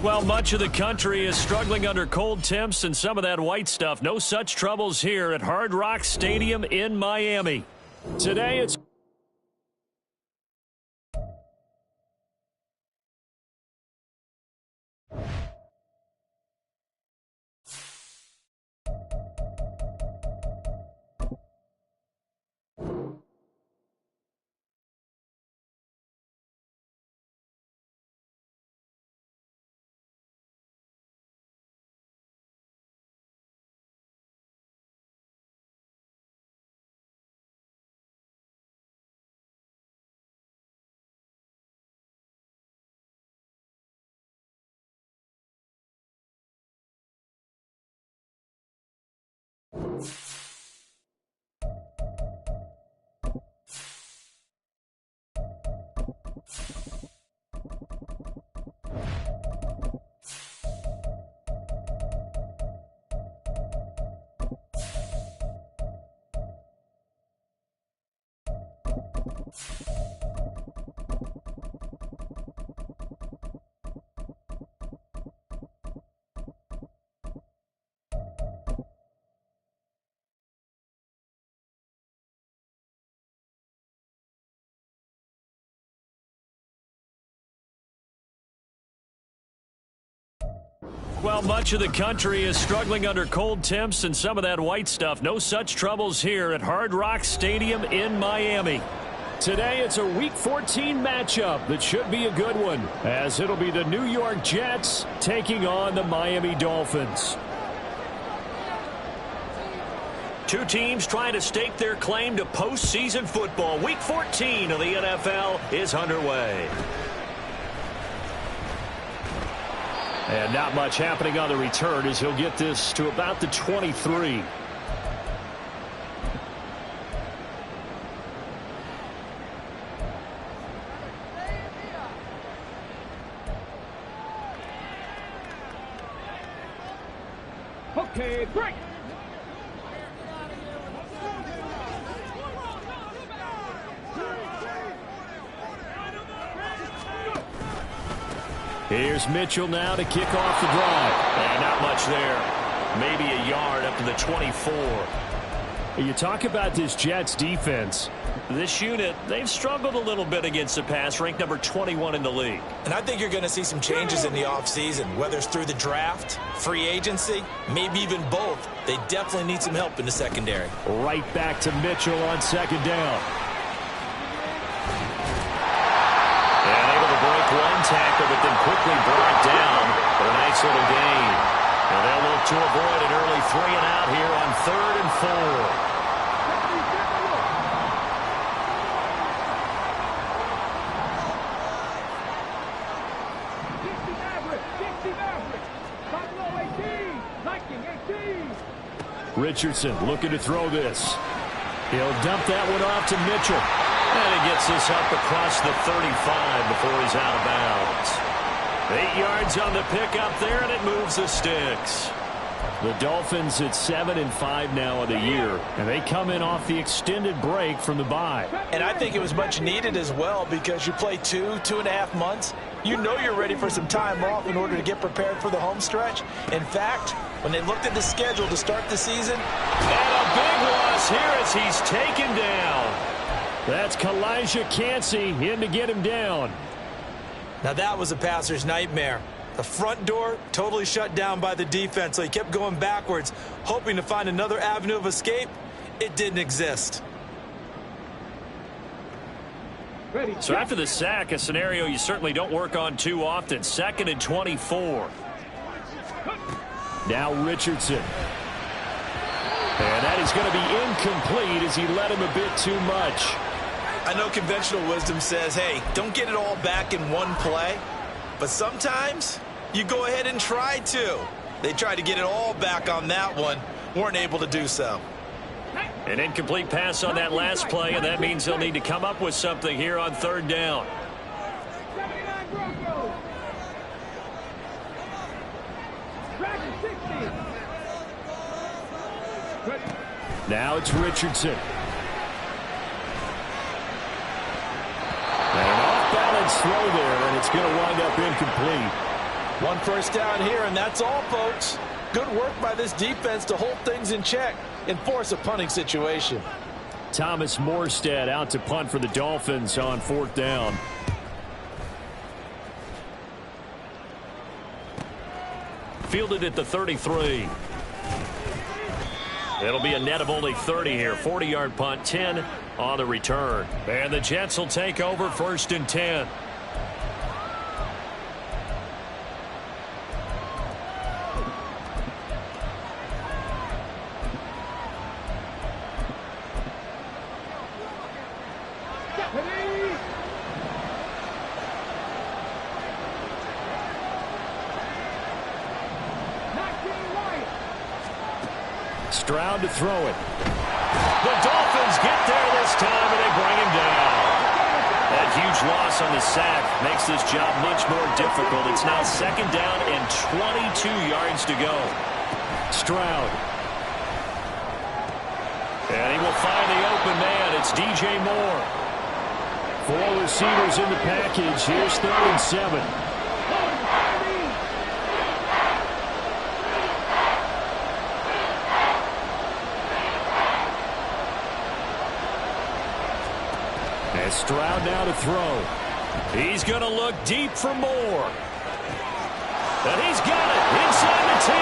Well, much of the country is struggling under cold temps and some of that white stuff. No such troubles here at Hard Rock Stadium in Miami. Today it's Well, much of the country is struggling under cold temps and some of that white stuff. No such troubles here at Hard Rock Stadium in Miami. Today it's a Week 14 matchup that should be a good one, as it'll be the New York Jets taking on the Miami Dolphins. Two teams trying to stake their claim to postseason football. Week 14 of the NFL is underway. And not much happening on the return as he'll get this to about the 23. Okay, break. Here's Mitchell now to kick off the drive. And not much there. Maybe a yard up to the 24. You talk about this Jets defense. This unit, they've struggled a little bit against the pass, ranked number 21 in the league. And I think you're going to see some changes in the offseason, whether it's through the draft, free agency, maybe even both. They definitely need some help in the secondary. Right back to Mitchell on second down. And able to break one tackle, but then quickly brought down for a nice little gain. And they'll look to avoid an early 3-and-out here on 3rd and 4. Richardson looking to throw this. He'll dump that one off to Mitchell. And he gets this up across the 35 before he's out of bounds. 8 yards on the pickup there, and it moves the sticks. The Dolphins at 7-5 now of the year, and they come in off the extended break from the bye. And I think it was much needed as well, because you play 2.5 months. You know you're ready for some time off in order to get prepared for the home stretch. In fact, when they looked at the schedule to start the season, and a big loss here as he's taken down. That's Kalijah Kancey in to get him down. Now that was a passer's nightmare. The front door totally shut down by the defense, so he kept going backwards, hoping to find another avenue of escape. It didn't exist. So after the sack, a scenario you certainly don't work on too often. 2nd and 24. Now Richardson. And that is going to be incomplete as he led him a bit too much. I know conventional wisdom says, hey, don't get it all back in one play. But sometimes you go ahead and try to. They tried to get it all back on that one. Weren't able to do so. An incomplete pass on that last play, and that means they'll need to come up with something here on 3rd down. Now it's Richardson. And an off-balance throw there, and it's going to wind up incomplete. One first down here, and that's all, folks. Good work by this defense to hold things in check and force a punting situation. Thomas Morstead out to punt for the Dolphins on 4th down. Fielded at the 33. It'll be a net of only 30 here. 40-yard punt, 10 on the return. And the Jets will take over 1st and 10. Stroud to throw it. The Dolphins get there this time, and they bring him down. That huge loss on the sack makes this job much more difficult. It's now 2nd down and 22 yards to go. Stroud. And he will find the open man. It's DJ Moore. 4 receivers in the package. Here's 3rd and 7. Stroud now to throw. He's going to look deep for Moore. And he's got it inside the 10.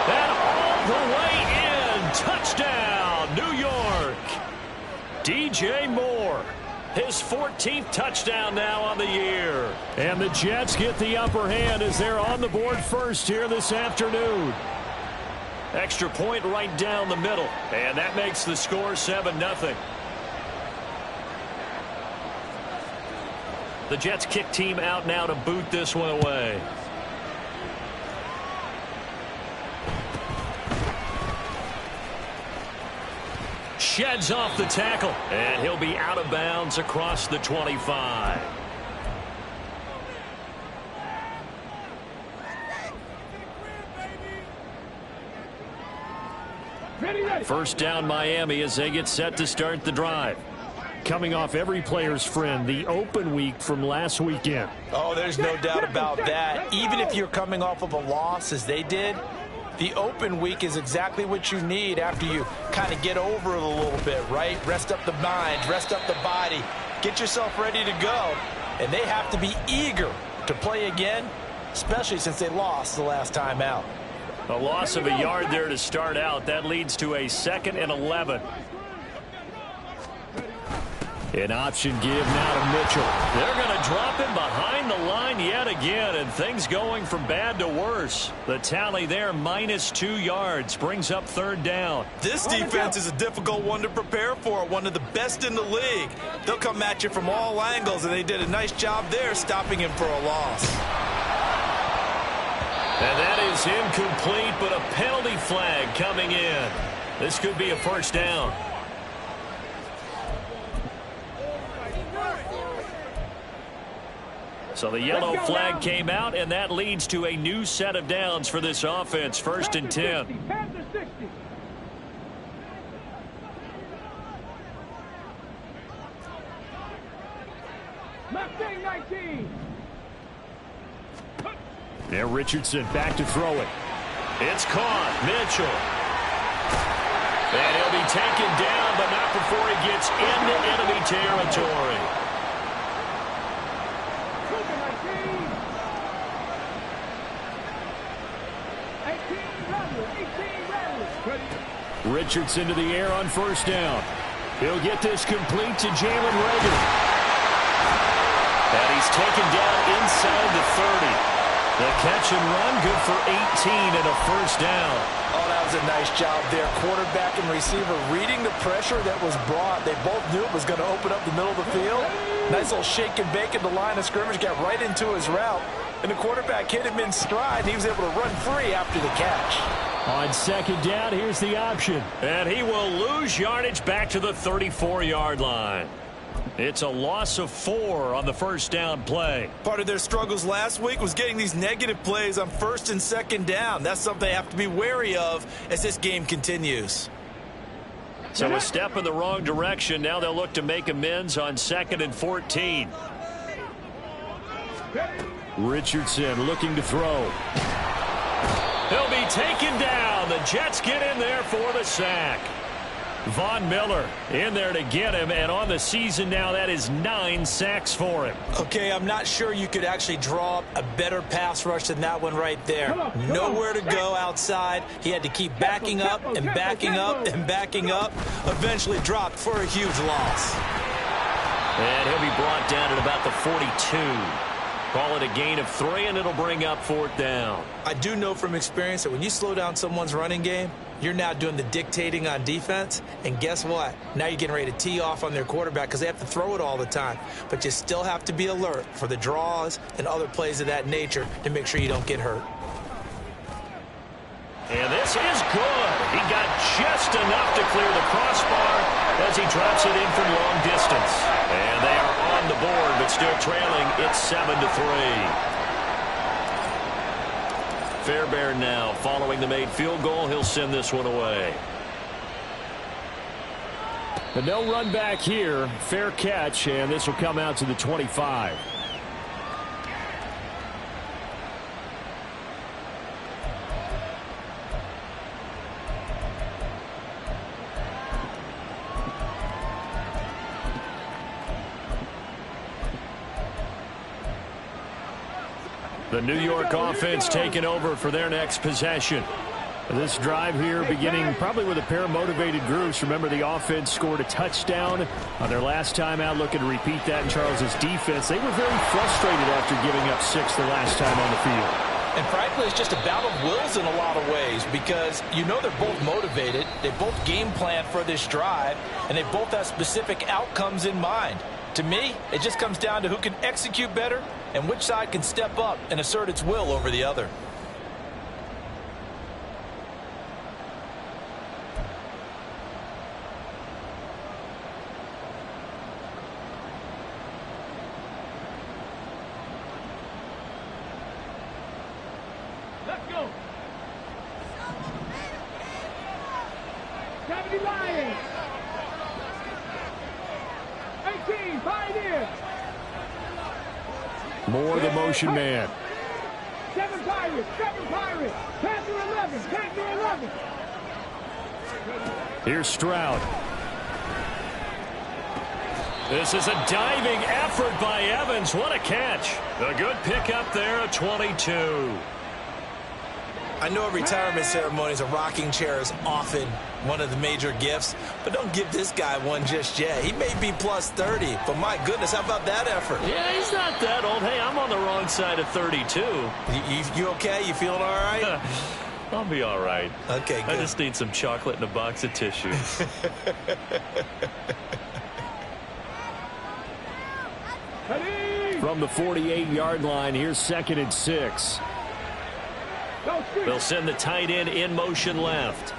And all the way in. Touchdown, New York. DJ Moore. His 14th touchdown now on the year. And the Jets get the upper hand as they're on the board first here this afternoon. Extra point right down the middle. And that makes the score 7-0. The Jets kick team out now to boot this one away. Sheds off the tackle, and he'll be out of bounds across the 25. First down Miami as they get set to start the drive. Coming off every player's friend, the open week from last weekend. Oh, there's no doubt about that. Even if you're coming off of a loss as they did, the open week is exactly what you need after you kind of get over it a little bit, right? Rest up the mind, rest up the body, get yourself ready to go. And they have to be eager to play again, especially since they lost the last time out. A loss of a yard there to start out. That leads to a 2nd and 11. An option give now to Mitchell. They're going to drop him behind the line yet again, and things going from bad to worse. The tally there, -2 yards, brings up 3rd down. This defense is a difficult one to prepare for, one of the best in the league. They'll come at you from all angles, and they did a nice job there stopping him for a loss. And that is incomplete, but a penalty flag coming in. This could be a 1st down. So the yellow flag came out, and that leads to a new set of downs for this offense. 1st and 10. There, Richardson back to throw it. It's caught. Mitchell. And he'll be taken down, but not before he gets into enemy territory. Richardson to the air on 1st down. He'll get this complete to Jalen Reagor. And he's taken down inside the 30. The catch and run, good for 18 and a 1st down. Oh, that was a nice job there. Quarterback and receiver reading the pressure that was brought. They both knew it was going to open up the middle of the field. Nice little shake and bake at the line of scrimmage, got right into his route. And the quarterback hit him in stride, and he was able to run free after the catch. On 2nd down, here's the option. And he will lose yardage back to the 34-yard line. It's a loss of 4 on the 1st down play. Part of their struggles last week was getting these negative plays on 1st and 2nd down. That's something they have to be wary of as this game continues. So a step in the wrong direction. Now they'll look to make amends on 2nd and 14. Richardson looking to throw. He'll be taken down. The Jets get in there for the sack. Von Miller in there to get him, and on the season now, that is 9 sacks for him. Okay, I'm not sure you could actually draw up a better pass rush than that one right there. Nowhere to go outside. He had to keep backing up and backing up and backing up. Eventually dropped for a huge loss. And he'll be brought down at about the 42. Call it a gain of 3, and it'll bring up 4th down. I do know from experience that when you slow down someone's running game, you're now doing the dictating on defense. And guess what? Now you're getting ready to tee off on their quarterback because they have to throw it all the time. But you still have to be alert for the draws and other plays of that nature to make sure you don't get hurt. And this is good. He got just enough to clear the crossbar as he drops it in from long distance. And they are on the board, but still trailing. It's 7-3. Fairbairn now following the made field goal. He'll send this one away. But no run back here. Fair catch, and this will come out to the 25. The New York offense taking over for their next possession. This drive here beginning probably with a pair of motivated groups. Remember, the offense scored a touchdown on their last time out. Looking to repeat that in Charles's defense. They were very frustrated after giving up 6 the last time on the field. And frankly, it's just a battle of wills in a lot of ways because you know they're both motivated. They both game plan for this drive, and they both have specific outcomes in mind. To me, it just comes down to who can execute better and which side can step up and assert its will over the other. Let's go. 70 Lions. 18 Pioneers. More the motion man. 7 Pirates. 7 Pirates. Panther 11. Panther 11. Here's Stroud. This is a diving effort by Evans. What a catch. A good pickup there at 22. I know at retirement ceremonies, a rocking chair is often one of the major gifts, but don't give this guy one just yet. He may be plus 30, but my goodness, how about that effort? Yeah, he's not that old. Hey, I'm on the wrong side of 32. You okay? You feeling all right? I'll be all right. Okay, good. I just need some chocolate and a box of tissues. From the 48-yard line, here's 2nd and 6. They'll send the tight end in motion left.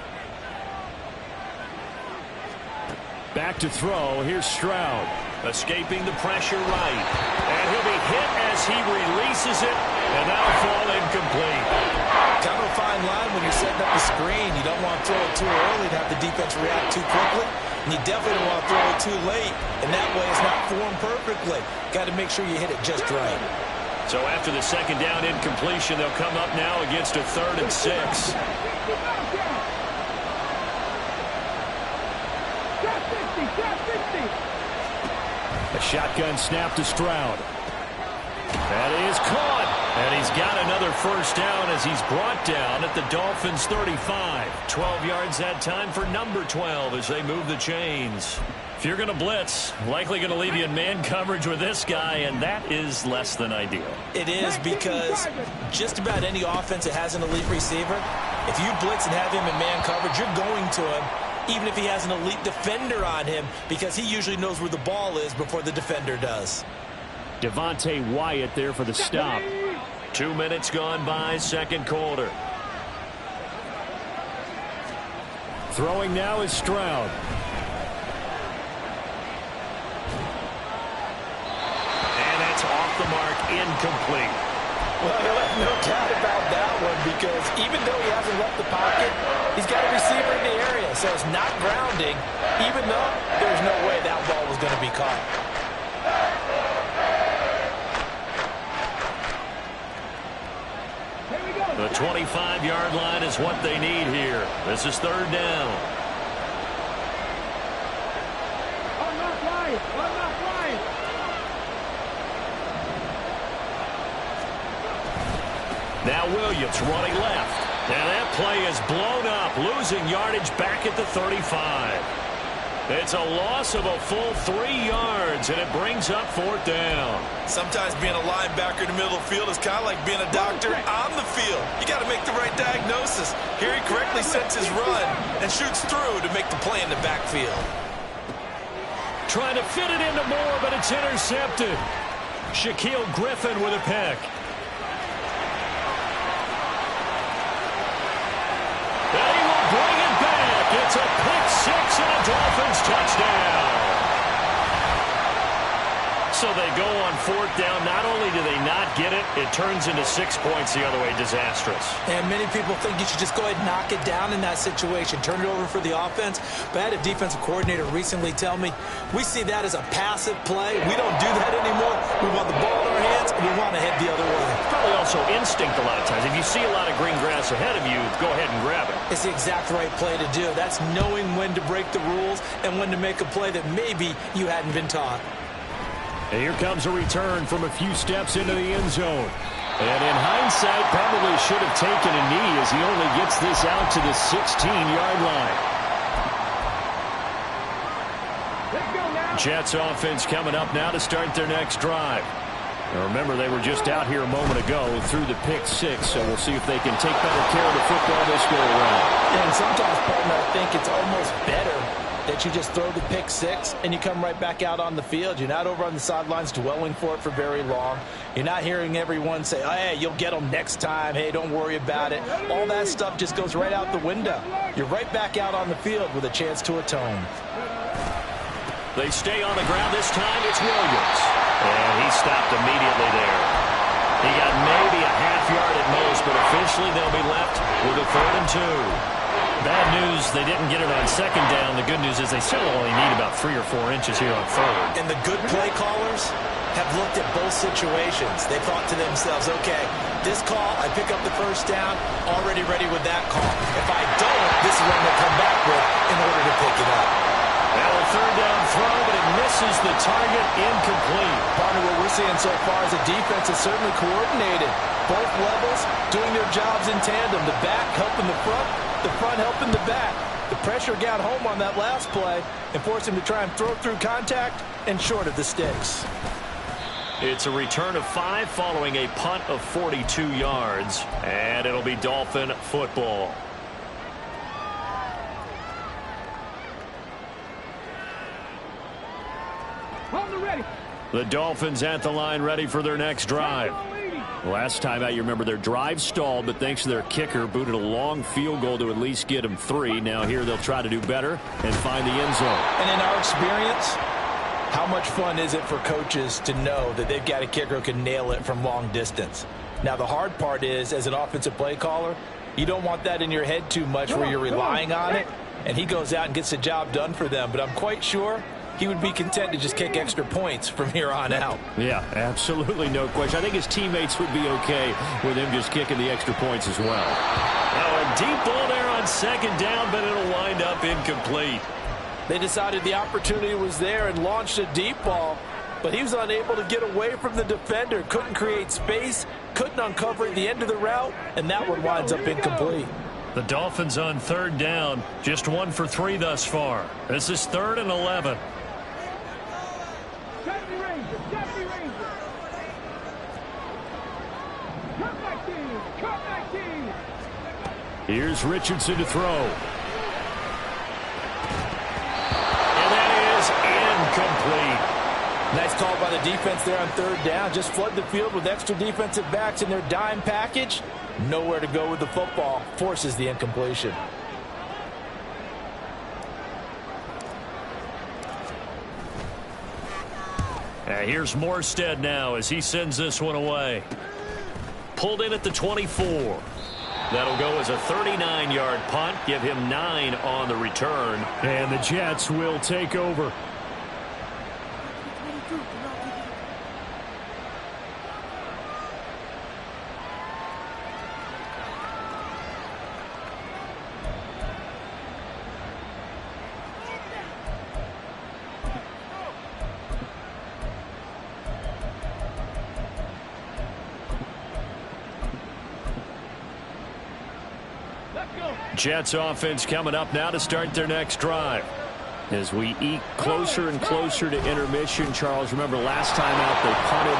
Back to throw. Here's Stroud. Escaping the pressure right. And he'll be hit as he releases it. And that'll fall incomplete. Kind of a fine line when you're setting up the screen. You don't want to throw it too early and have the defense react too quickly. And you definitely don't want to throw it too late. And that way it's not formed perfectly. Got to make sure you hit it just right. So after the 2nd down incompletion, they'll come up now against a 3rd and 6. A shotgun snap to Stroud. That is caught. And he's got another 1st down as he's brought down at the Dolphins' 35. 12 yards that time for number 12 as they move the chains. If you're going to blitz, likely going to leave you in man coverage with this guy, and that is less than ideal. It is because just about any offense that has an elite receiver, if you blitz and have him in man coverage, you're going to him, even if he has an elite defender on him, because he usually knows where the ball is before the defender does. Devontae Wyatt there for the stop. 2 minutes gone by, 2nd quarter. Throwing now is Stroud. Off the mark, incomplete. Well, he'll have no doubt about that one because even though he hasn't left the pocket, he's got a receiver in the area, so it's not grounding, even though there's no way that ball was going to be caught. The 25-yard line is what they need here. This is third down. I'm not flying. I'm not flying. Now Williams running left. And that play is blown up, losing yardage back at the 35. It's a loss of a full 3 yards, and it brings up fourth down. Sometimes being a linebacker in the middle of the field is kind of like being a doctor on the field. You got to make the right diagnosis. Here he correctly sets his run and shoots through to make the play in the backfield. Trying to fit it into Moore, but it's intercepted. Shaquille Griffin with a pick. And he will bring it back. It's a pick six and a Dolphins touchdown. So they go on fourth down. Not only do they not get it, it turns into 6 points the other way. Disastrous. And many people think you should just go ahead and knock it down in that situation. Turn it over for the offense. But I had a defensive coordinator recently tell me, we see that as a passive play. We don't do that anymore. We want the ball in our hands, and we want to head the other way. Probably also instinct a lot of times. If you see a lot of green grass ahead of you, go ahead and grab it. It's the exact right play to do. That's knowing when to break the rules and when to make a play that maybe you hadn't been taught. And here comes a return from a few steps into the end zone. And in hindsight, probably should have taken a knee as he only gets this out to the 16-yard line. Let's go now. Jets offense coming up now to start their next drive. Now remember, they were just out here a moment ago through the pick six, so we'll see if they can take better care of the football this go around. And sometimes, partner, I think it's almost better that you just throw the pick six and you come right back out on the field. You're not over on the sidelines dwelling for it for very long. You're not hearing everyone say, oh, hey, you'll get them next time. Hey, don't worry about it. All that stuff just goes right out the window. You're right back out on the field with a chance to atone. They stay on the ground this time. It's Williams. And he stopped immediately there. He got maybe a half yard at most, but officially they'll be left with a 3rd and 2. Bad news, they didn't get it on second down. The good news is they still only need about 3 or 4 inches here on third. And the good play callers have looked at both situations. They thought to themselves, okay, this call, I pick up the first down, already ready with that call. If I don't, this is what I'm going to come back with in order to pick it up. Now a 3rd down throw, but it misses the target, incomplete. Partner, what we're seeing so far as a defense is certainly coordinated. Both levels doing their jobs in tandem. The back helping the front helping the back. The pressure got home on that last play and forced him to try and throw through contact and short of the sticks. It's a return of 5 following a punt of 42 yards, and it'll be Dolphin football. Hold the ready. The Dolphins at the line ready for their next drive. Last time out, you remember their drive stalled, but thanks to their kicker, booted a long field goal to at least get them 3. Now here they'll try to do better and find the end zone. And in our experience, how much fun is it for coaches to know that they've got a kicker who can nail it from long distance? Now the hard part is, as an offensive play caller, you don't want that in your head too much where you're relying on it, and he goes out and gets the job done for them. But I'm quite sure he would be content to just kick extra points from here on out. Yeah, absolutely no question. I think his teammates would be okay with him just kicking the extra points as well. Now a deep ball there on second down, but it'll wind up incomplete. They decided the opportunity was there and launched a deep ball, but he was unable to get away from the defender, couldn't create space, couldn't uncover at the end of the route, and that one winds up incomplete. The Dolphins on 3rd down, just 1 for 3 thus far. This is 3rd and 11. Deputy Ranger. Deputy Ranger. Cut back team. Cut back team. Here's Richardson to throw. And that is incomplete. Nice call by the defense there on 3rd down. Just flood the field with extra defensive backs in their dime package. Nowhere to go with the football. Forces the incompletion. Here's Morstead now as he sends this one away. Pulled in at the 24. That'll go as a 39-yard punt. Give him 9 on the return. And the Jets will take over. Jets offense coming up now to start their next drive. As we eke closer and closer to intermission, Charles, remember last time out they punted.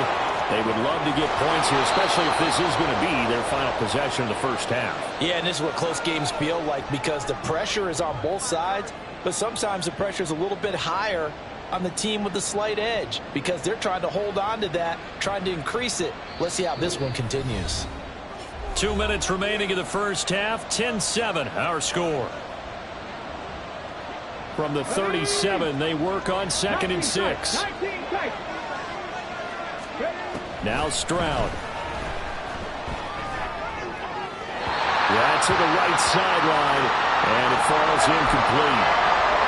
They would love to get points here, especially if this is going to be their final possession of the first half. Yeah, and this is what close games feel like because the pressure is on both sides, but sometimes the pressure is a little bit higher on the team with the slight edge because they're trying to hold on to that, trying to increase it. Let's see how this one continues. 2 minutes remaining in the first half, 10-7 our score. From the 37, they work on 2nd and 6. Now Stroud. Yeah, to the right sideline, and it falls incomplete.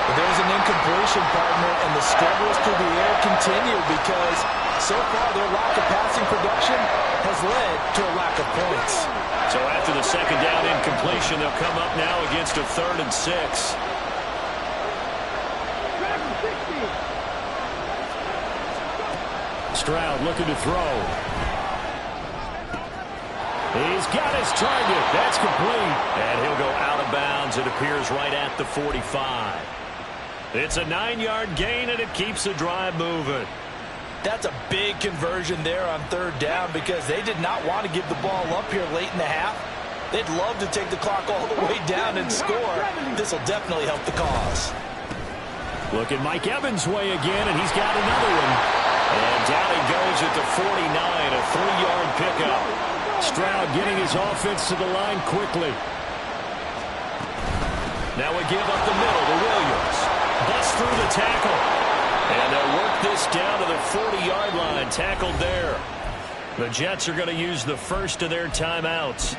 There's an incompletion, partner, and the struggles through the air continue because so far their lack of passing production has led to a lack of points. So after the second down incompletion, they'll come up now against a 3rd and 6. Stroud looking to throw. He's got his target. That's complete. And he'll go out of bounds. It appears right at the 45. It's a 9-yard gain, and it keeps the drive moving. That's a big conversion there on 3rd down because they did not want to give the ball up here late in the half. They'd love to take the clock all the way down and score. This will definitely help the cause. Look at Mike Evans' way again, and he's got another one. And down he goes at the 49, a 3-yard pickup. Stroud getting his offense to the line quickly. Now we give up the middle to Williams. Busts through the tackle. And they'll work this down to the 40-yard line, tackled there. The Jets are going to use the first of their timeouts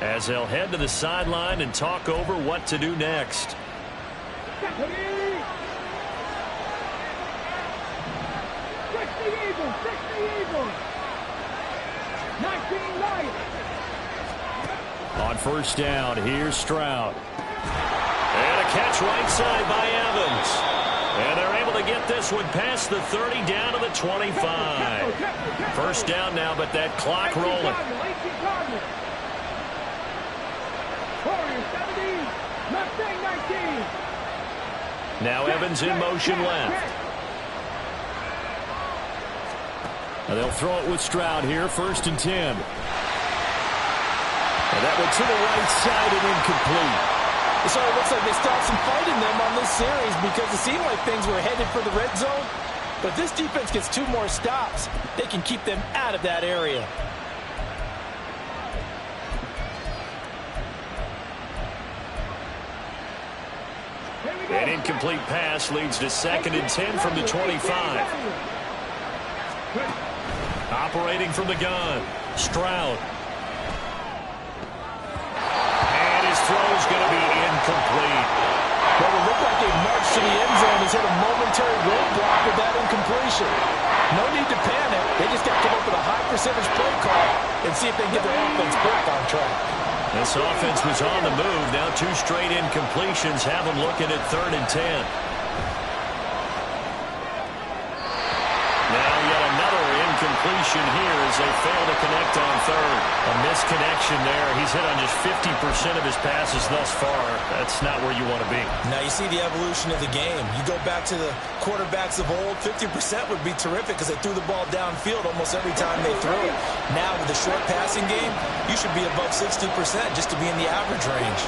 as they'll head to the sideline and talk over what to do next. On first down, here's Stroud. And a catch right side by Evans. And they're able to get this one past the 30 down to the 25. First down now, but that clock rolling. Now Evans in motion left. And they'll throw it with Stroud here, 1st and 10. And that one to the right side and incomplete. So it looks like they still have some fight in them on this series because it seemed like things were headed for the red zone. But this defense gets 2 more stops. They can keep them out of that area. An incomplete pass leads to 2nd and 10 from the 25. Operating from the gun, Stroud. And his throw's going to be incomplete. Well, it looked like a march to the end zone has hit a momentary roadblock with that incompletion. No need to panic. They just got to come up with a high percentage play call and see if they can get their offense back on track. This offense was on the move. Now 2 straight incompletions have them looking at 3rd and 10. Now yet another incompletion here as they fail to connect on 3rd. A misconnection there. He's hit on just 50% of his passes thus far. That's not where you want to be. Now you see the evolution of the game. You go back to the quarterbacks of old, 50% would be terrific because they threw the ball downfield almost every time they threw it. Now with the short passing game, you should be above 60% just to be in the average range.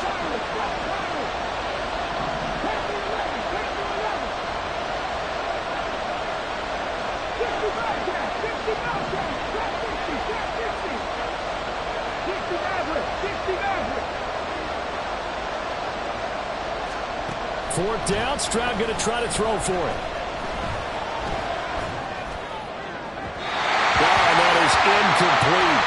Fourth down, Stroud going to try to throw for it. And that is incomplete.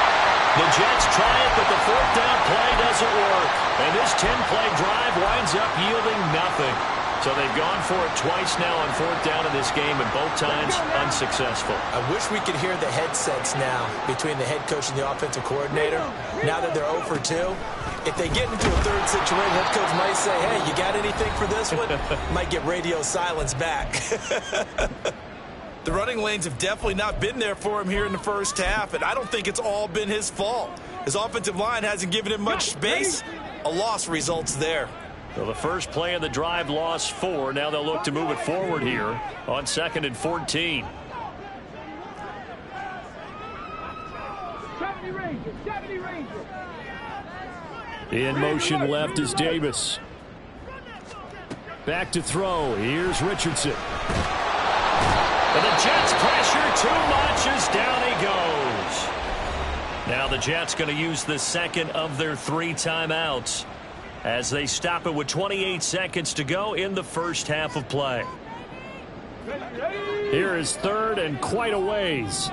The Jets try it, but the 4th down play doesn't work. And this 10-play drive winds up yielding nothing. So they've gone for it twice now on 4th down in this game, and both times unsuccessful. I wish we could hear the headsets now between the head coach and the offensive coordinator. Now that they're 0 for 2, if they get into a 3rd situation, head coach might say, hey, you got anything for this one? Might get radio silence back. The running lanes have definitely not been there for him here in the first half, and I don't think it's all been his fault. His offensive line hasn't given him much space, A loss results there. So the first play of the drive lost 4. Now they'll look to move it forward here on 2nd and 14. 70 Rangers, 70 Rangers. In motion left is Davis. Back to throw. Here's Richardson. And the Jets pressure too much as down he goes. Now the Jets going to use the second of their 3 timeouts as they stop it with 28 seconds to go in the first half of play. Here is 3rd and quite a ways.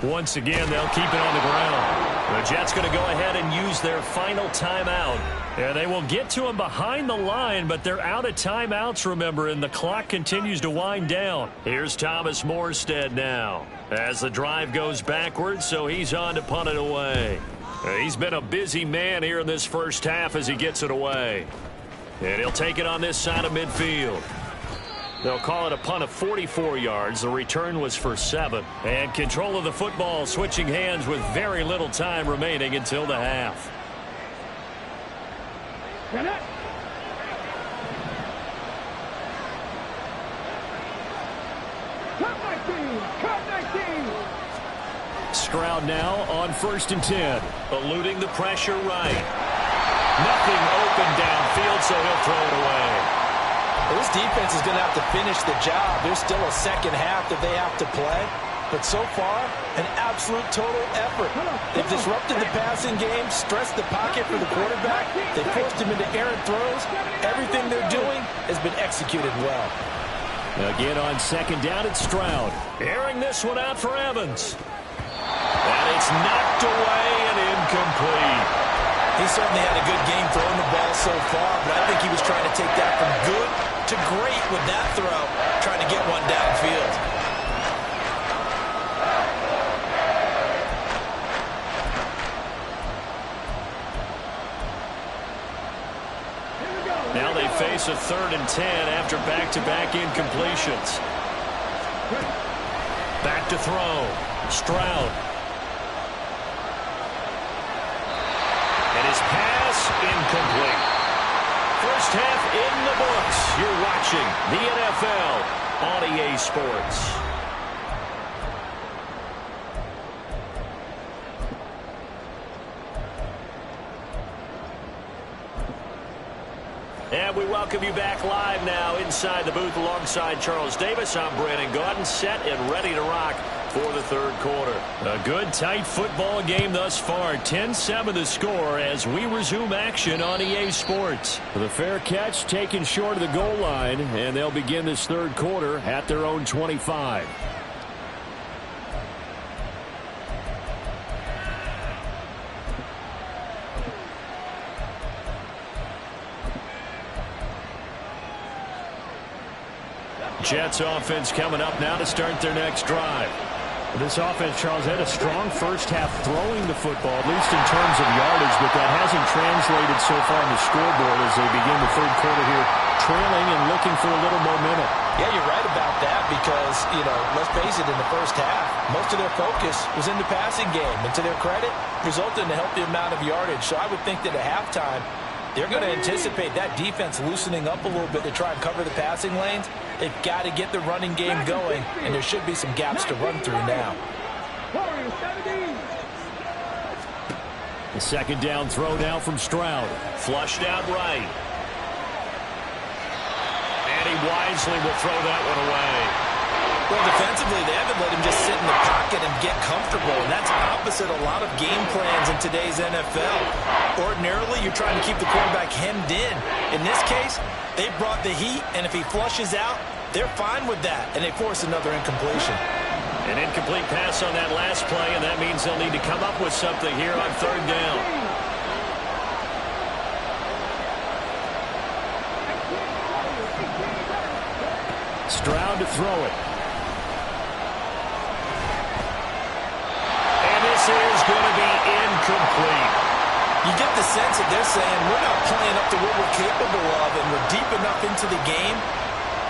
Once again, they'll keep it on the ground. The Jets going to go ahead and use their final timeout. And they will get to him behind the line, but they're out of timeouts, remember, and the clock continues to wind down. Here's Thomas Morstead now as the drive goes backwards, so he's on to punt it away. He's been a busy man here in this first half as he gets it away. And he'll take it on this side of midfield. They'll call it a punt of 44 yards. The return was for 7. And control of the football switching hands with very little time remaining until the half. Stroud now on 1st and 10. Eluding the pressure right. Nothing open downfield, so he'll throw it away. Well, this defense is going to have to finish the job. There's still a second half that they have to play. But so far, an absolute total effort. They've disrupted the passing game, stressed the pocket for the quarterback. They forced him into errant throws. Everything they're doing has been executed well. Again on 2nd down, it's Stroud. Airing this one out for Evans. And it's knocked away and incomplete. He certainly had a good game throwing the ball so far, but I think he was trying to take that from good to great with that throw, trying to get one downfield. Now they face a 3rd and 10 after back-to-back incompletions. Back to throw. Stroud. And his pass incomplete. First half in the books. You're watching the NFL on EA Sports. And we welcome you back live now inside the booth alongside Charles Davis. I'm Brandon Gaudin, set and ready to rock for the 3rd quarter. A good, tight football game thus far. 10-7 the score as we resume action on EA Sports. The fair catch taken short of the goal line, and they'll begin this 3rd quarter at their own 25. Jets offense coming up now to start their next drive. This offense, Charles, had a strong first half throwing the football, at least in terms of yardage, but that hasn't translated so far on the scoreboard as they begin the 3rd quarter here, trailing and looking for a little momentum. Yeah, you're right about that because, let's face it, in the first half, most of their focus was in the passing game. And to their credit, resulted in a healthy amount of yardage. So I would think that at halftime, they're going to anticipate that defense loosening up a little bit to try and cover the passing lanes. They've got to get the running game going, and there should be some gaps to run through now. The 2nd down throw now from Stroud. Flushed out right. And he wisely will throw that one away. Well, defensively, they haven't let him just sit in the pocket and get comfortable, and that's opposite a lot of game plans in today's NFL. Ordinarily, you're trying to keep the quarterback hemmed in. In this case, they brought the heat, and if he flushes out, they're fine with that, and they force another incompletion. An incomplete pass on that last play, and that means they'll need to come up with something here on 3rd down. Stroud to throw it. And this is going to be incomplete. You get the sense that they're saying we're not playing up to what we're capable of, and we're deep enough into the game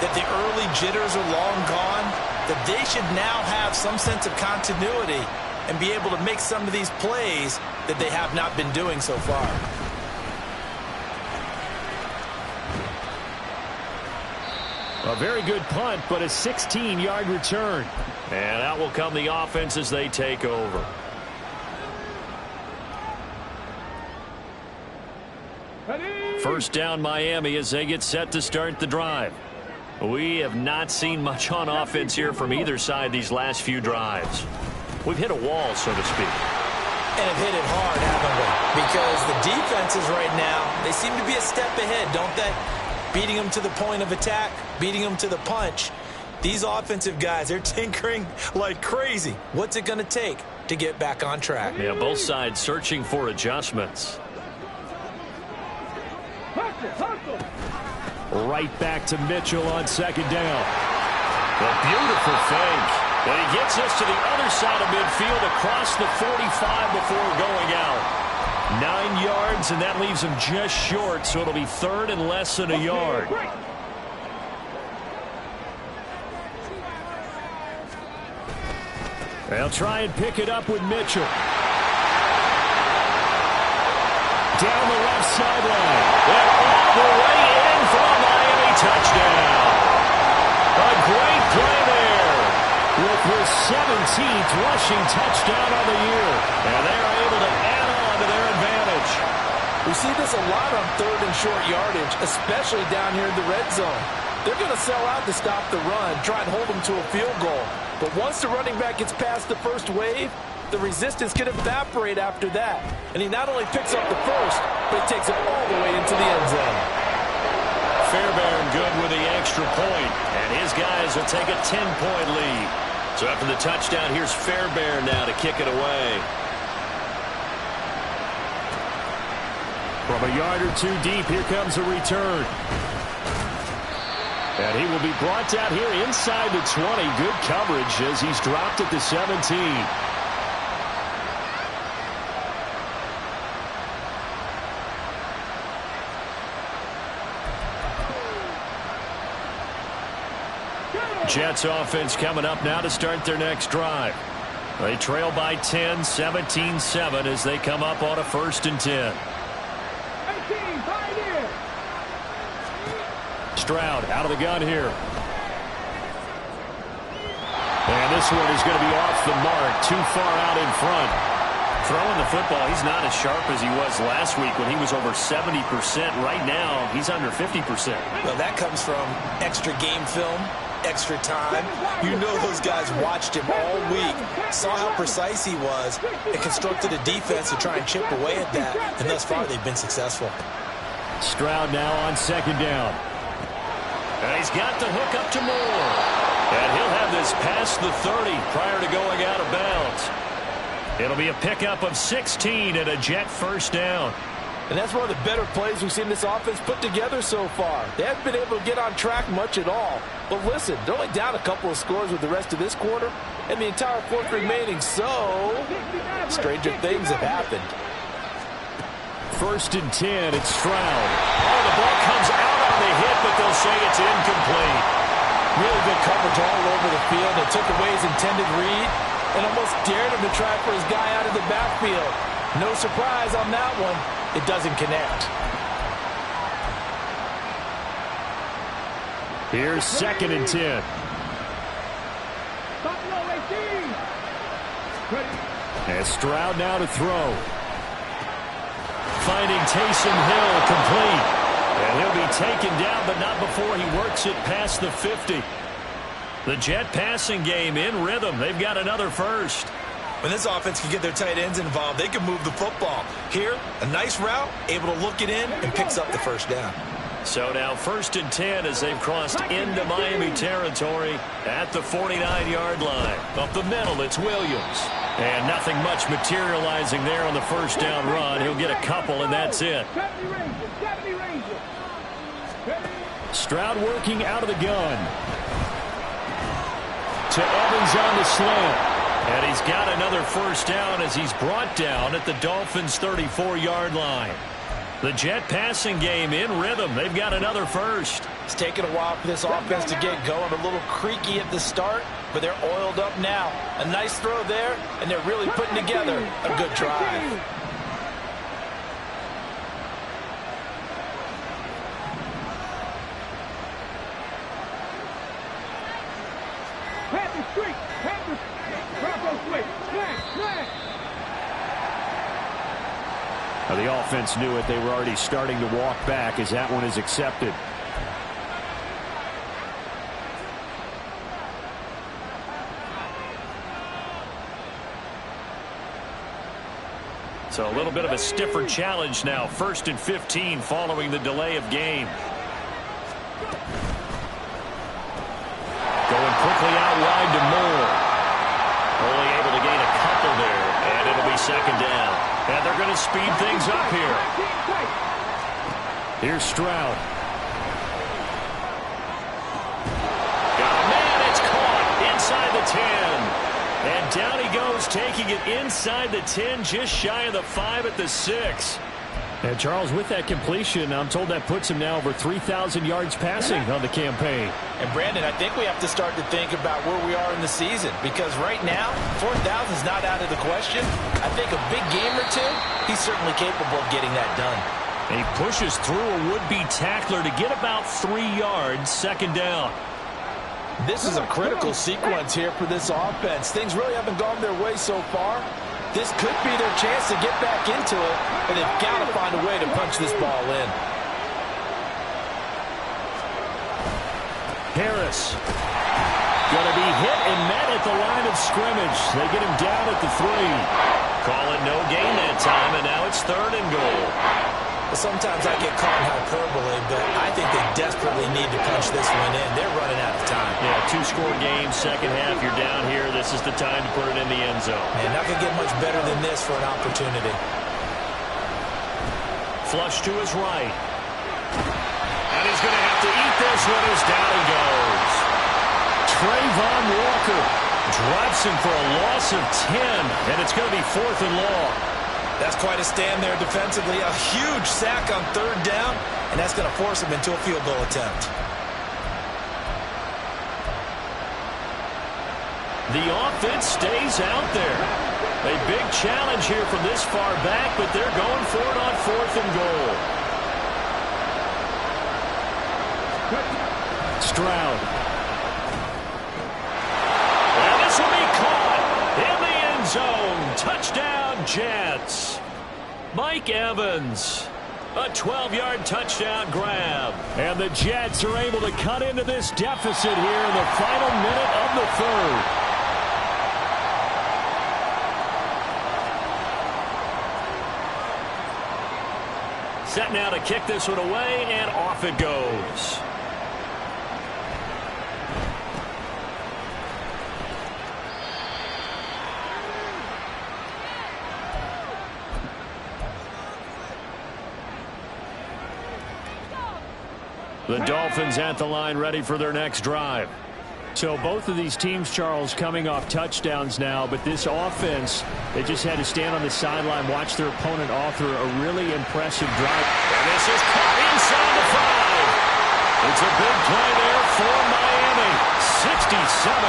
that the early jitters are long gone, that they should now have some sense of continuity and be able to make some of these plays that they have not been doing so far. A very good punt, but a 16-yard return. And out will come the offense as they take over. First down Miami as they get set to start the drive. We have not seen much on offense here from either side these last few drives. We've hit a wall, so to speak. And have hit it hard, haven't we? Because the defenses right now, they seem to be a step ahead, don't they? Beating them to the point of attack, beating them to the punch. These offensive guys, they're tinkering like crazy. What's it going to take to get back on track? Yeah, both sides searching for adjustments. Right back to Mitchell on second down. A beautiful fake. And he gets us to the other side of midfield across the 45 before going out. 9 yards, and that leaves him just short, so it'll be third and less than a yard. They'll try and pick it up with Mitchell. Down the left sideline. And all the way in for a Miami touchdown. A great play there with his 17th rushing touchdown of the year. And they are able to add on to their advantage. We see this a lot on third and short yardage, especially down here in the red zone. They're going to sell out to stop the run, try and hold them to a field goal. But once the running back gets past the first wave, the resistance can evaporate after that. And he not only picks up the first, but he takes it all the way into the end zone. Fairbairn good with the extra point, and his guys will take a 10-point lead. So after the touchdown, here's Fairbairn now to kick it away. From a yard or two deep, here comes a return. And he will be brought down here inside the 20. Good coverage as he's dropped at the 17. Jets offense coming up now to start their next drive. They trail by 10, 17-7 as they come up on a 1st and 10. Stroud out of the gun here. And this one is going to be off the mark, too far out in front. Throwing the football, he's not as sharp as he was last week when he was over 70%. Right now, he's under 50%. Well, that comes from extra game film, extra time. You know those guys watched him all week, saw how precise he was, and constructed a defense to try and chip away at that. And thus far, they've been successful. Stroud now on second down. And he's got the hook up to Moore. And he'll have this past the 30 prior to going out of bounds. It'll be a pickup of 16 and a Jet first down. And that's one of the better plays we've seen this offense put together so far. They haven't been able to get on track much at all. But listen, they're only down a couple of scores with the rest of this quarter and the entire fourth remaining, so stranger things have happened. 1st and 10, it's Stroud. Oh, the ball comes out on the hit, but they'll say it's incomplete. Really good coverage all over the field. They took away his intended read and almost dared him to try for his guy out of the backfield. No surprise on that one. It doesn't connect. Here's 2nd and 10. And Stroud now to throw. Finding Taysom Hill complete. And he'll be taken down, but not before he works it past the 50. The Jet passing game in rhythm. They've got another first. When this offense can get their tight ends involved, they can move the football. Here, a nice route, able to look it in, and picks up the first down. So now 1st and 10 as they've crossed into Miami territory at the 49-yard line. Up the middle, it's Williams. And nothing much materializing there on the first down run. He'll get a couple, and that's it. Stroud working out of the gun. To Evans on the slant. And he's got another first down as he's brought down at the Dolphins' 34-yard line. The Jet passing game in rhythm. They've got another first. It's taken a while for this offense to get going. A little creaky at the start, but they're oiled up now. A nice throw there, and they're really putting together a good drive. Panther streak. Panther. Bronco switch. Flag. Flag. Now, the offense knew it. They were already starting to walk back as that one is accepted. So a little bit of a stiffer challenge now. 1st and 15 following the delay of game. Going quickly out wide to Moore. Only able to gain a couple there, and it'll be 2nd down. And they're going to speed things up here. Here's Stroud. Got a man, it's caught inside the 10. And down he goes, taking it inside the 10, just shy of the 5 at the 6. And Charles, with that completion, I'm told that puts him now over 3,000 yards passing on the campaign. And Brandon, I think we have to start to think about where we are in the season, because right now, 4,000 is not out of the question. I think a big game or two, he's certainly capable of getting that done. And he pushes through a would-be tackler to get about 3 yards, 2nd down. This is a critical sequence here for this offense. Things really haven't gone their way so far. This could be their chance to get back into it, and they've got to find a way to punch this ball in. Harris. Going to be hit and met at the line of scrimmage. They get him down at the 3. Call it no gain that time, and now it's 3rd and goal. Sometimes I get caught in hyperbole, but I think they desperately need to punch this one in. They're running out of time. Yeah, 2-score game, 2nd half, you're down here. This is the time to put it in the end zone. And not going to get much better than this for an opportunity. Flush to his right. And he's going to have to eat this one as down he goes. Trayvon Walker drops him for a loss of 10, and it's going to be 4th and long. That's quite a stand there defensively. A huge sack on 3rd down, and that's going to force him into a field goal attempt. The offense stays out there. A big challenge here from this far back, but they're going for it on 4th and goal. Stroud. And this will be caught in the end zone. Touchdown, Jets. Mike Evans. A 12-yard touchdown grab. And the Jets are able to cut into this deficit here in the final minute of the 3rd. Set now to kick this one away, and off it goes. The Dolphins at the line, ready for their next drive. So both of these teams, Charles, coming off touchdowns now, but this offense, they just had to stand on the sideline, watch their opponent author a really impressive drive. And this is caught inside the 5. It's a big play there for Miami. 67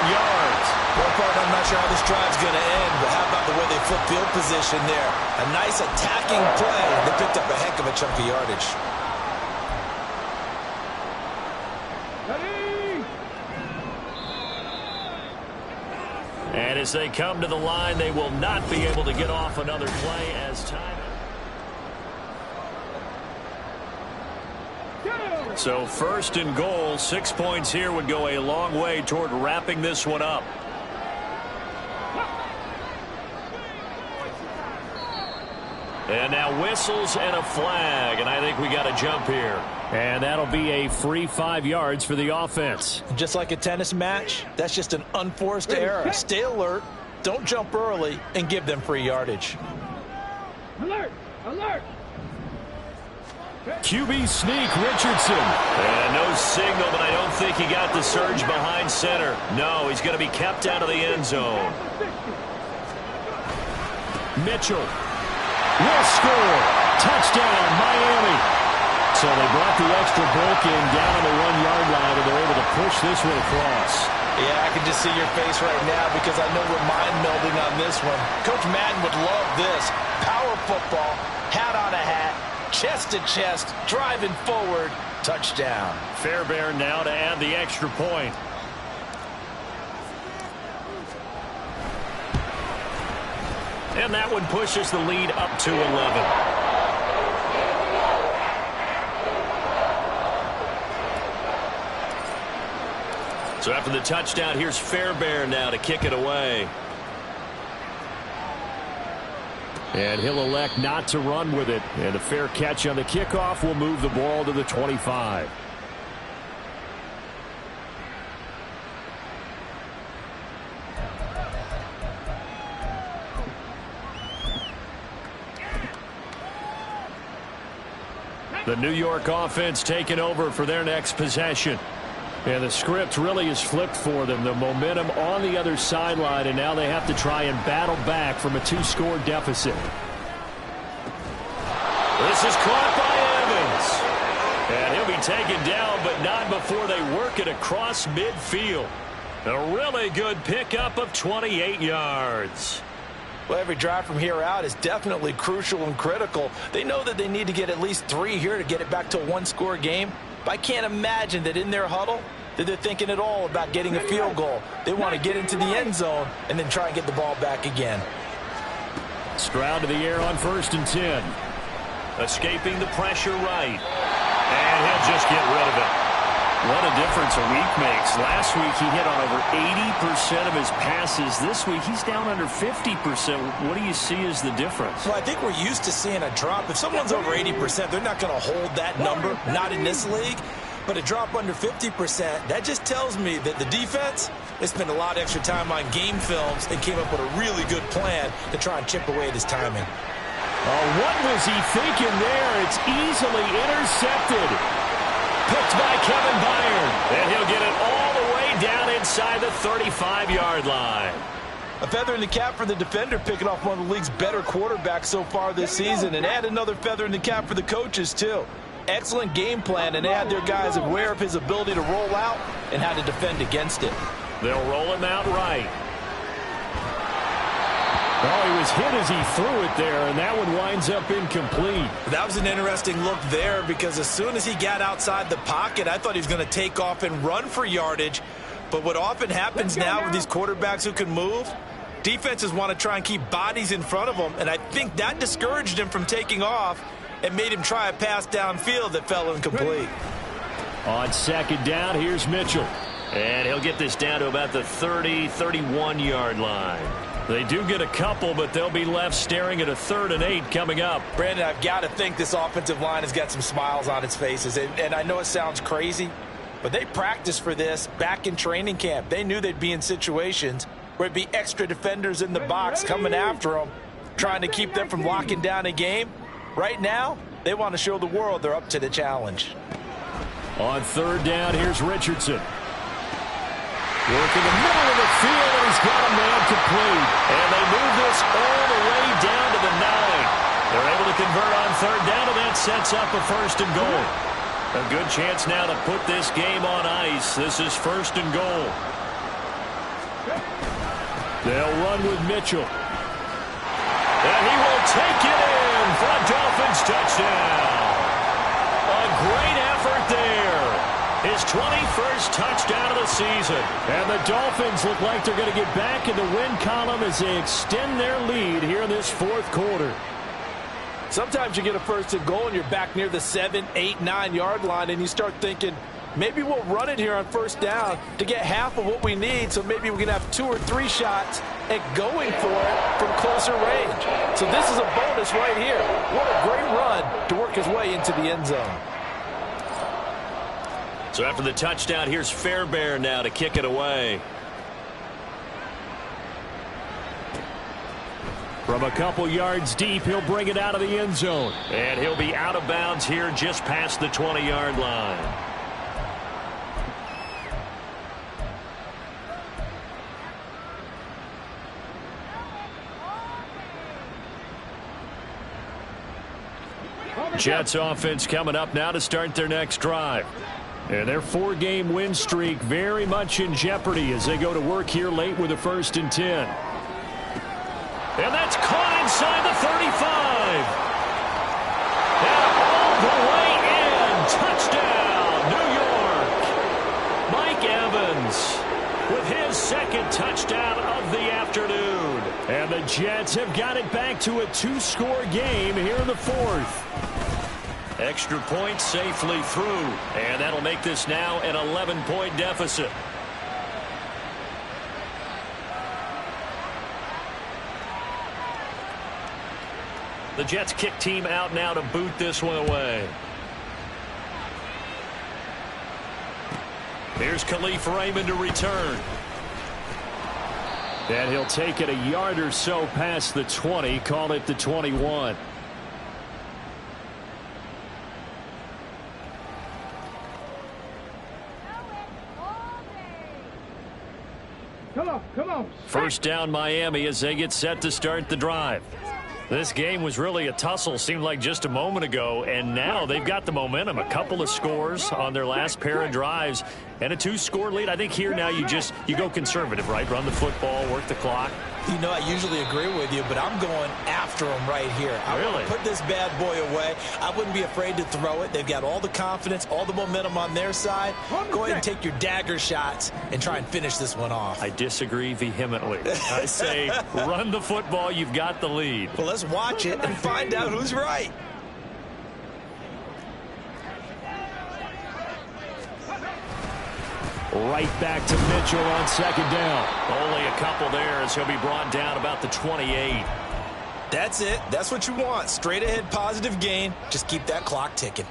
yards. Well, partner, I'm not sure how this drive's going to end, but how about the way they flip field position there? A nice attacking play. They picked up a heck of a chunk of yardage. And as they come to the line, they will not be able to get off another play as time. So 1st and goal, 6 points here would go a long way toward wrapping this one up. And now whistles and a flag, and I think we got a jump here. And that'll be a free 5 yards for the offense. Just like a tennis match, that's just an unforced error. Stay alert, don't jump early, and give them free yardage. Alert! Alert! QB sneak, Richardson. And no signal, but I don't think he got the surge behind center. No, he's going to be kept out of the end zone. Mitchell will score. Touchdown, Miami. So they brought the extra bulk in down on the 1-yard line, and they're able to push this one across. Yeah, I can just see your face right now because I know we're mind melding on this one. Coach Madden would love this. Power football, hat on a hat, chest to chest, driving forward, touchdown. Fairbairn now to add the extra point. And that one pushes the lead up to 11. So after the touchdown, here's Fairbairn now to kick it away. And he'll elect not to run with it. And a fair catch on the kickoff will move the ball to the 25. The New York offense taking over for their next possession. And the script really is flipped for them. The momentum on the other sideline, and now they have to try and battle back from a 2-score deficit. This is caught by Evans. And he'll be taken down, but not before they work it across midfield. A really good pickup of 28 yards. Well, every drive from here out is definitely crucial and critical. They know that they need to get at least 3 here to get it back to a 1-score game. But I can't imagine that in their huddle that they're thinking at all about getting a field goal. They want to get into the end zone and then try and get the ball back again. Stroud to the air on 1st and 10. Escaping the pressure right. And he'll just get rid of it. What a difference a week makes. Last week he hit on over 80% of his passes. This week he's down under 50%. What do you see as the difference? Well, I think we're used to seeing a drop. If someone's over 80%, they're not going to hold that number, not in this league. But a drop under 50%, that just tells me that the defense, they spent a lot of extra time on game films and came up with a really good plan to try and chip away at his timing. Oh, what was he thinking there? It's easily intercepted. Picked by Kevin Byard. And he'll get it all the way down inside the 35-yard line. A feather in the cap for the defender, picking off one of the league's better quarterbacks so far this season. And add another feather in the cap for the coaches, too. Excellent game plan, and they had their guys aware of his ability to roll out and how to defend against it. They'll roll him out right. Oh, he was hit as he threw it there, and that one winds up incomplete. That was an interesting look there because as soon as he got outside the pocket, I thought he was going to take off and run for yardage. But what often happens now with these quarterbacks who can move, defenses want to try and keep bodies in front of them, and I think that discouraged him from taking off and made him try a pass downfield that fell incomplete. On 2nd down, here's Mitchell. And he'll get this down to about the 30, 31-yard line. They do get a couple, but they'll be left staring at a 3rd and 8 coming up. Brandon, I've got to think this offensive line has got some smiles on its faces. And I know it sounds crazy, but they practiced for this back in training camp. They knew they'd be in situations where it'd be extra defenders in the box coming after them, trying to keep them from locking down a game. Right now, they want to show the world they're up to the challenge. On 3rd down, here's Richardson. Working the middle of the field, and he's got a man complete. And they move this all the way down to the 9. They're able to convert on 3rd down, and that sets up a 1st and goal. A good chance now to put this game on ice. This is 1st and goal. They'll run with Mitchell. And he will take it in for a Dolphins touchdown. A great effort there. His 21st touchdown of the season. And the Dolphins look like they're going to get back in the win column as they extend their lead here in this 4th quarter. Sometimes you get a 1st and goal and you're back near the 7, 8, 9-yard line and you start thinking, maybe we'll run it here on 1st down to get half of what we need, so maybe we can have 2 or 3 shots at going for it from closer range. So this is a bonus right here. What a great run to work his way into the end zone. So after the touchdown, here's Fairbairn now to kick it away. From a couple yards deep, he'll bring it out of the end zone. And he'll be out of bounds here just past the 20-yard line. Jets offense coming up now to start their next drive. And their 4-game win streak very much in jeopardy as they go to work here late with a 1st and 10. And that's caught inside the 35. And all the way in. Touchdown, New York. Mike Evans with his 2nd touchdown of the afternoon. And the Jets have got it back to a 2-score game here in the 4th. Extra point safely through, and that'll make this now an 11-point deficit. The Jets kick team out now to boot this one away. Here's Khalif Raymond to return. And he'll take it a yard or so past the 20, call it the 21. Come on. First down Miami as they get set to start the drive. This game was really a tussle, seemed like just a moment ago, and now they've got the momentum. A couple of scores on their last pair of drives and a 2-score lead. I think here now you go conservative, right? Run the football, work the clock. You know, I usually agree with you, but I'm going after him right here. I want to put this bad boy away. I wouldn't be afraid to throw it. They've got all the confidence, all the momentum on their side. Go ahead and take your dagger shots and try and finish this one off. I disagree vehemently. I say run the football. You've got the lead. Well, let's watch it and find out who's right. Right back to Mitchell on 2nd down. Only a couple there as he'll be brought down about the 28. That's it. That's what you want. Straight ahead positive gain. Just keep that clock ticking.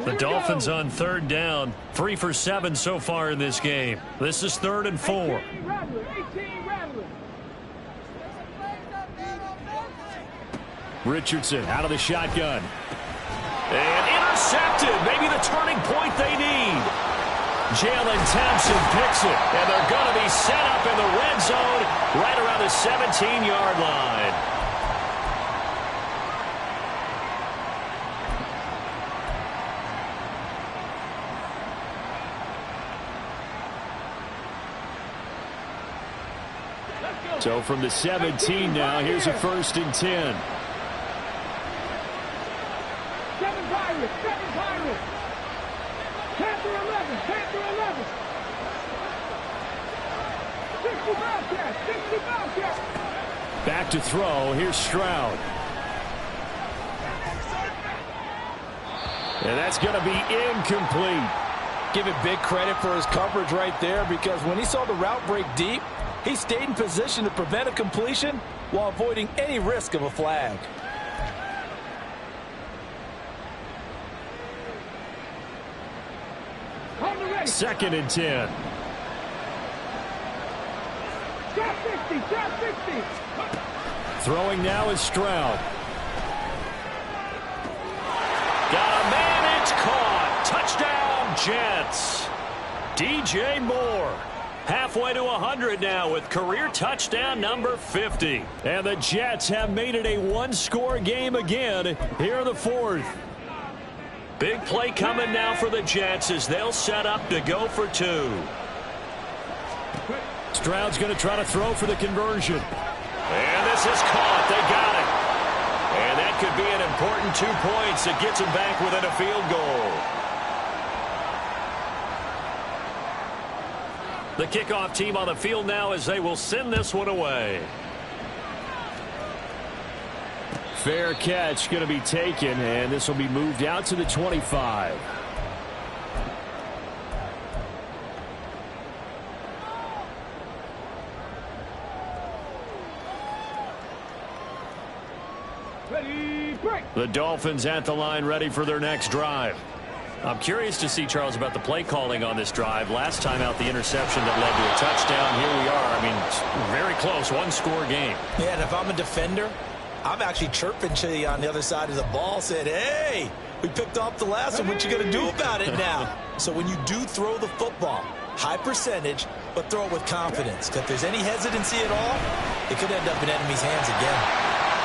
The Dolphins on 3rd down. 3 for 7 so far in this game. This is 3rd and 4. Richardson out of the shotgun. And intercepted. Maybe the turning point they need. Jalen Thompson picks it, and they're going to be set up in the red zone right around the 17-yard line. So from the 17 now, here's a 1st and 10. 7 Pirates. Panther 11. 60 Bobcats. Back to throw. Here's Stroud. And that's going to be incomplete. Give it big credit for his coverage right there, because when he saw the route break deep, he stayed in position to prevent a completion while avoiding any risk of a flag. Second and 10. Drop 60. Throwing now is Stroud. Got a man, it's caught. Touchdown, Jets. DJ Moore. Halfway to 100 now with career touchdown number 50. And the Jets have made it a 1-score game again here in the 4th. Big play coming now for the Jets as they'll set up to go for 2. Stroud's going to try to throw for the conversion. And this is caught. They got it. And that could be an important 2 points that gets them back within a field goal. The kickoff team on the field now as they will send this one away. Fair catch going to be taken, and this will be moved out to the 25. Ready, break. The Dolphins at the line ready for their next drive. I'm curious to see, Charles, about the play calling on this drive. Last time out, the interception that led to a touchdown. Here we are. I mean, very close, 1-score game. Yeah, and if I'm a defender, I'm actually chirping to you on the other side of the ball, said, hey, we picked off the last one. What you going to do about it now? So when you do throw the football, high percentage, but throw it with confidence. Because if there's any hesitancy at all, it could end up in enemy's hands again.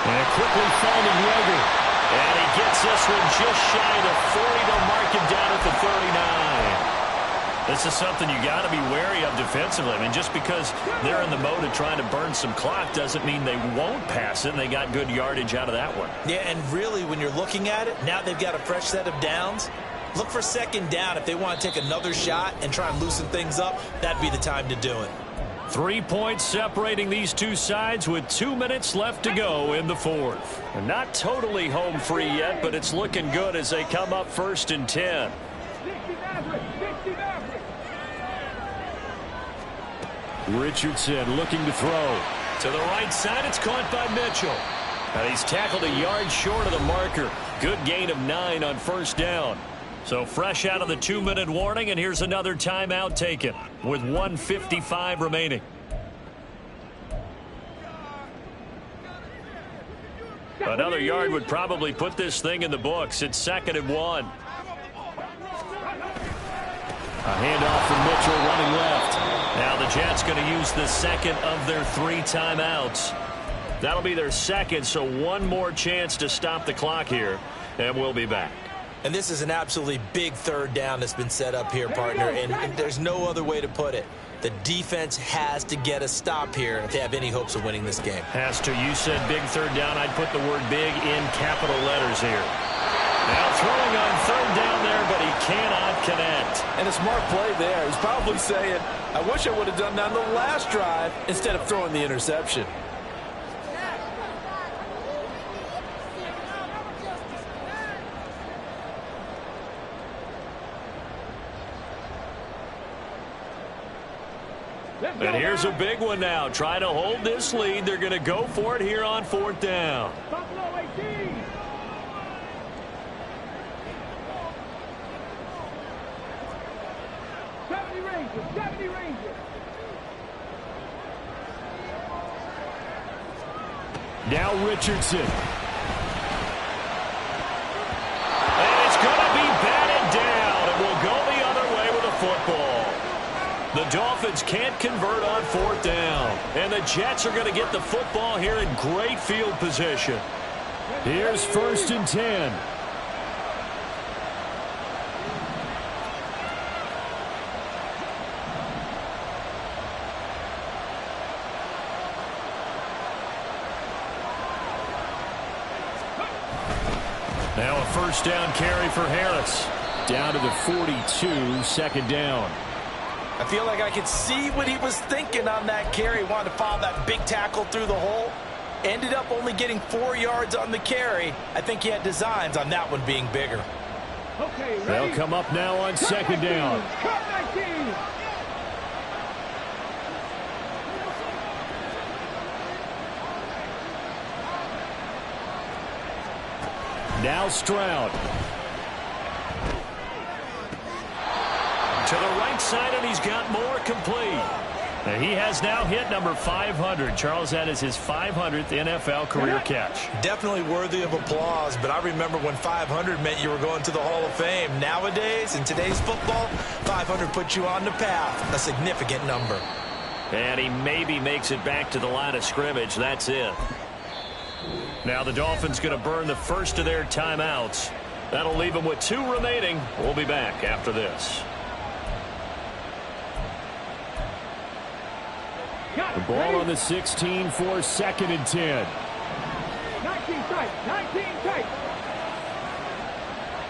And quickly finding Yeager. And this one just shy of 40. They'll mark him down at the 39. This is something you got to be wary of defensively. I mean, just because they're in the mode of trying to burn some clock doesn't mean they won't pass it, and they got good yardage out of that one. Yeah, and really, when you're looking at it, now they've got a fresh set of downs. Look for second down. If they want to take another shot and try and loosen things up, that'd be the time to do it. 3 points separating these two sides with 2 minutes left to go in the fourth. They're not totally home free yet, but it's looking good as they come up 1st and 10. Richardson looking to throw. To the right side, it's caught by Mitchell. And he's tackled a yard short of the marker. Good gain of 9 on 1st down. So fresh out of the 2-minute warning, and here's another timeout taken with 1:55 remaining. Another yard would probably put this thing in the books. It's 2nd and 1. A handoff from Mitchell running left. Now the Jets going to use the second of their 3 timeouts. That'll be their second, so one more chance to stop the clock here, and we'll be back. And this is an absolutely big 3rd down that's been set up here, partner, and there's no other way to put it. The defense has to get a stop here if they have any hopes of winning this game. Has to. You said big 3rd down. I'd put the word big in capital letters here. Now throwing on 3rd down there, but he cannot connect. And a smart play there. He's probably saying, I wish I would have done that on the last drive instead of throwing the interception. And here's a big one now. Try to hold this lead. They're going to go for it here on 4th down. Buffalo 18. Seventy Rangers. Now Richardson. And it's going to be batted down. It will go the other way with a football. The Dolphins can't convert on 4th down. And the Jets are going to get the football here in great field position. Here's 1st and 10. Now a 1st down carry for Harris. Down to the 42, 2nd down. I feel like I could see what he was thinking on that carry. Wanted to follow that big tackle through the hole. Ended up only getting 4 yards on the carry. I think he had designs on that one being bigger. Okay, ready? They'll come up now on 2nd down. Cut 19. Now Stroud. To the right side, and he's got more complete. And he has now hit number 500. Charles, that is his 500th NFL career catch. Definitely worthy of applause, but I remember when 500 meant you were going to the Hall of Fame. Nowadays, in today's football, 500 puts you on the path, a significant number. And he maybe makes it back to the line of scrimmage. That's it. Now the Dolphins going to burn the first of their timeouts. That'll leave them with 2 remaining. We'll be back after this. The ball on the 16 for 2nd and 10. 19 tight. 19 tight.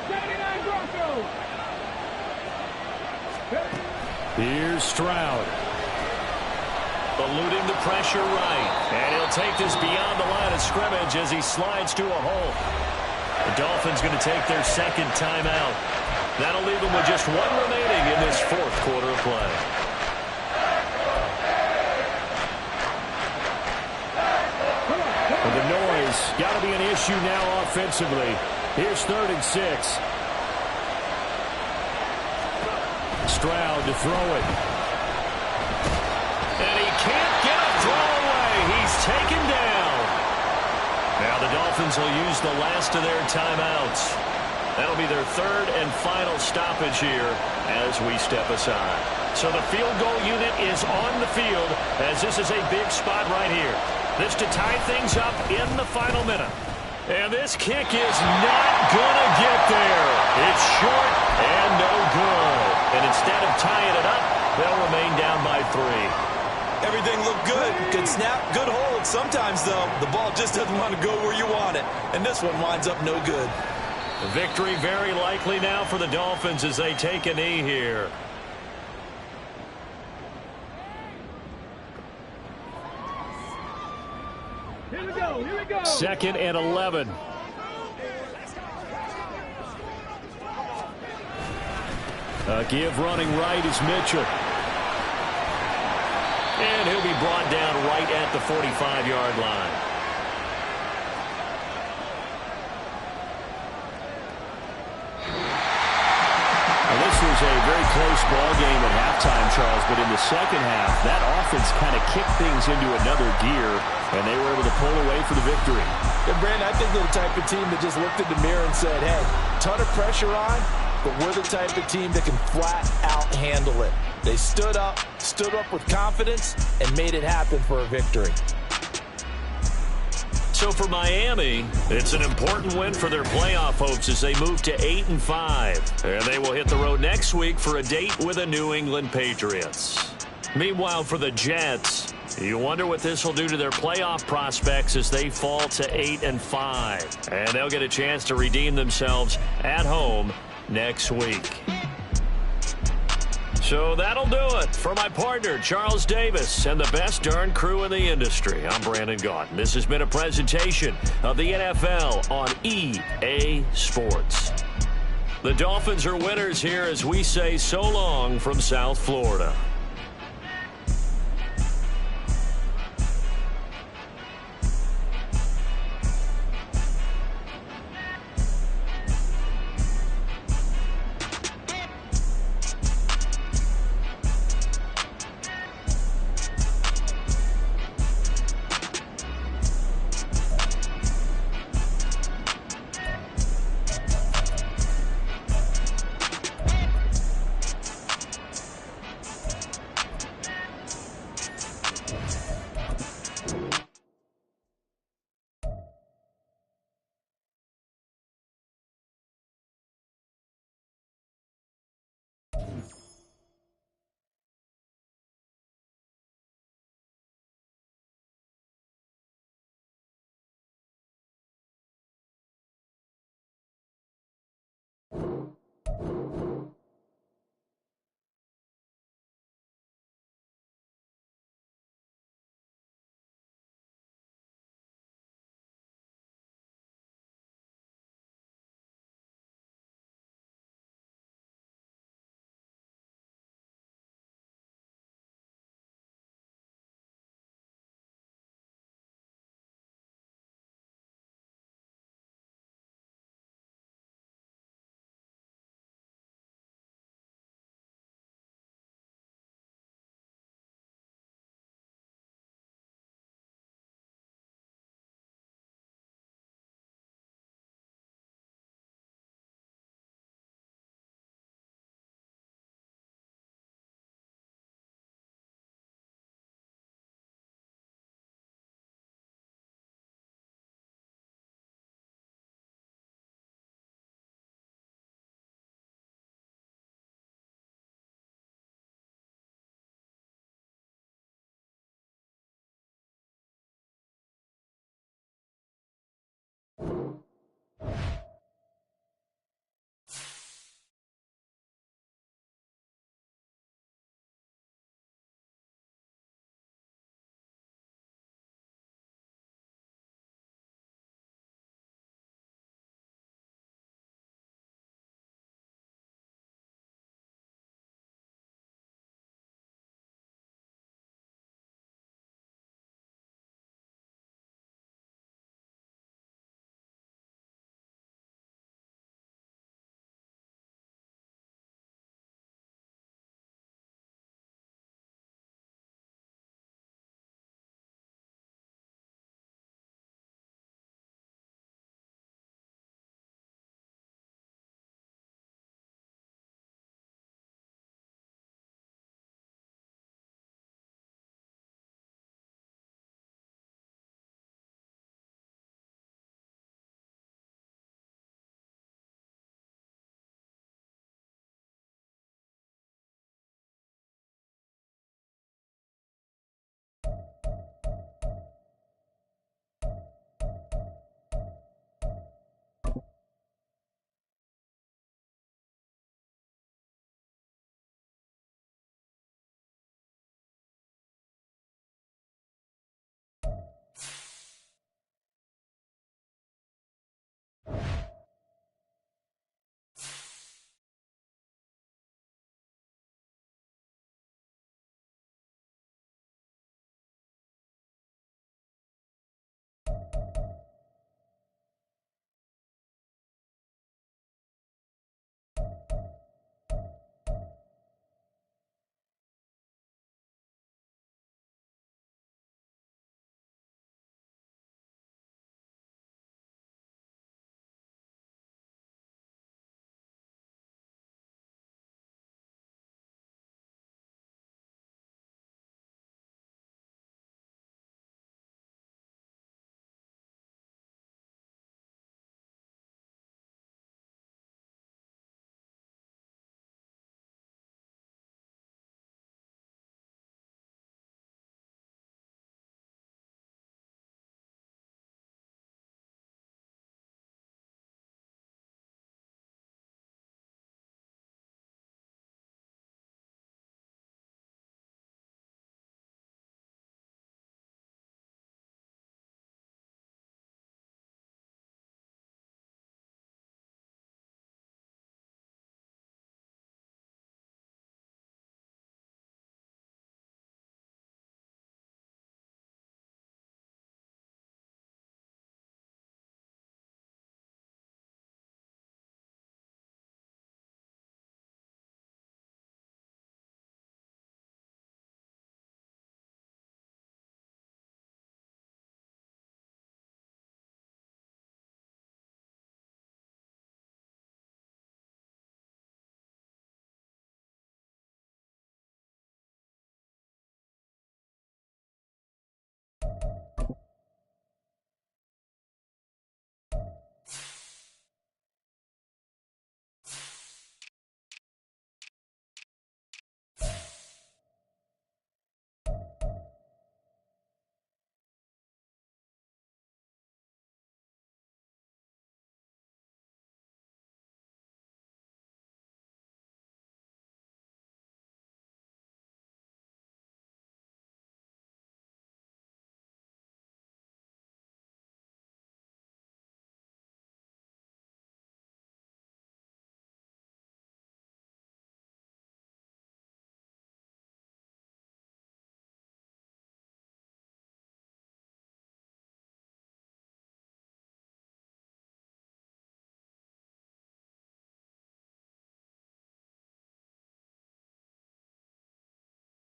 79 Broncos. Here's Stroud. Eluding the pressure right. And he'll take this beyond the line of scrimmage as he slides to a hole. The Dolphins going to take their 2nd timeout. That'll leave them with just 1 remaining in this 4th quarter of play. The noise got to be an issue now offensively. Here's 3rd and 6. Stroud to throw it. And he can't get a throw away. He's taken down. Now the Dolphins will use the last of their timeouts. That'll be their 3rd and final stoppage here as we step aside. So the field goal unit is on the field as this is a big spot right here. This to tie things up in the final minute. And this kick is not going to get there. It's short and no good. And instead of tying it up, they'll remain down by 3. Everything looked good. Good snap, good hold. Sometimes, though, the ball just doesn't want to go where you want it. And this one winds up no good. The victory very likely now for the Dolphins as they take a knee here. Here we go. Here we go. 2nd and 11. A give running right is Mitchell. And he'll be brought down right at the 45-yard line. Now, this was a very close ball game at halftime, Charles, but in the second half, that offense kind of kicked things into another gear, and they were able to pull away for the victory. And Brandon, I think they're the type of team that just looked in the mirror and said, hey, ton of pressure on, but we're the type of team that can flat out handle it. They stood up with confidence, and made it happen for a victory. So for Miami, it's an important win for their playoff hopes as they move to 8-5. And they will hit the road next week for a date with the New England Patriots. Meanwhile, for the Jets, you wonder what this will do to their playoff prospects as they fall to 8-5. And they'll get a chance to redeem themselves at home next week. So that'll do it for my partner, Charles Davis, and the best darn crew in the industry. I'm Brandon Gaudin. This has been a presentation of the NFL on EA Sports. The Dolphins are winners here as we say so long from South Florida.